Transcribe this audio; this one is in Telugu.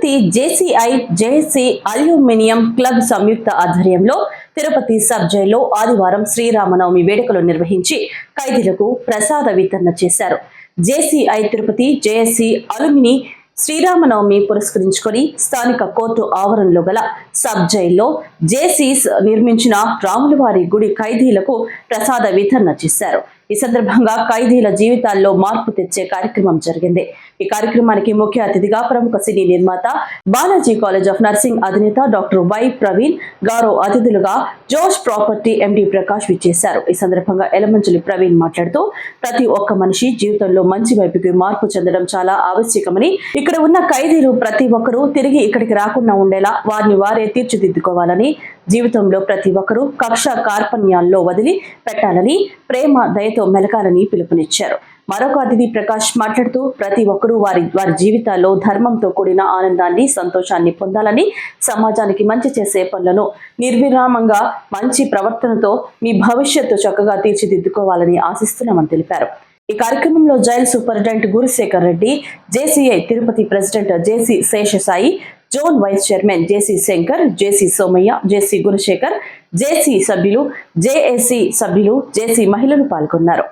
Tirupati JCI JAC aluminium club సంయుక్త ఆధ్వర్యంలో తిరుపతి సబ్ జైల్లో ఆదివారం శ్రీరామనవమి వేడుకలు నిర్వహించి ఖైదీలకు ప్రసాద వితరణ చేశారు. JCI Tirupati JAC alumni Sriramanavami పురస్కరించుకొని స్థానిక కోర్టు ఆవరణలో గల సబ్ జైల్లో జేసీస్ నిర్మించిన రాములవారి గుడి ఖైదీలకు ప్రసాద వితరణ చేశారు. ఈ సందర్భంగా ఖైదీల జీవితాల్లో మార్పు తెచ్చే కార్యక్రమం జరిగింది. ఈ కార్యక్రమానికి ముఖ్య అతిథిగా ప్రముఖ సినీ నిర్మాత బాలాజీ కాలేజ్ ఆఫ్ నర్సింగ్ అధినేత డాక్టర్ వై ప్రవీణ్ గారు అతిథులుగా జోష్ ప్రాపర్టీ ఎండి ప్రకాష్ విచ్చేశారు. ఈ సందర్భంగా ఎలమంచిలి ప్రవీణ్ మాట్లాడుతూ ప్రతి ఒక్క మనిషి జీవితంలో మంచి వైపుకి మార్పు చెందడం చాలా ఆవశ్యకమని, ఇక్కడ ఉన్న ఖైదీలు ప్రతి ఒక్కరూ తిరిగి ఇక్కడికి రాకుండా ఉండేలా వారిని వారే తీర్చిదిద్దుకోవాలని, జీవితంలో ప్రతి ఒక్కరూ కక్ష కార్పణ్యాల్లో వదిలి పెట్టాలని, ప్రేమ దయతో మెలకాలని పిలుపునిచ్చారు. మరొక అతిథి ప్రకాష్ మాట్లాడుతూ ప్రతి ఒక్కరూ వారి జీవితాల్లో ధర్మంతో కూడిన ఆనందాన్ని, సంతోషాన్ని పొందాలని, సమాజానికి మంచి చేసే పనులను నిర్విరామంగా మంచి ప్రవర్తనతో మీ భవిష్యత్తు చక్కగా తీర్చిదిద్దుకోవాలని ఆశిస్తున్నామని తెలిపారు. ఈ కార్యక్రమంలో jail superintendent Gurushekar Reddy, JCI Tirupati president JC Seshasai, zone vice chairman JC Shankar, JC Somaiah, JC Gurushekar, JC సభ్యులు, జేఏసీ సభ్యులు, జేసీ మహిళలు పాల్గొన్నారు.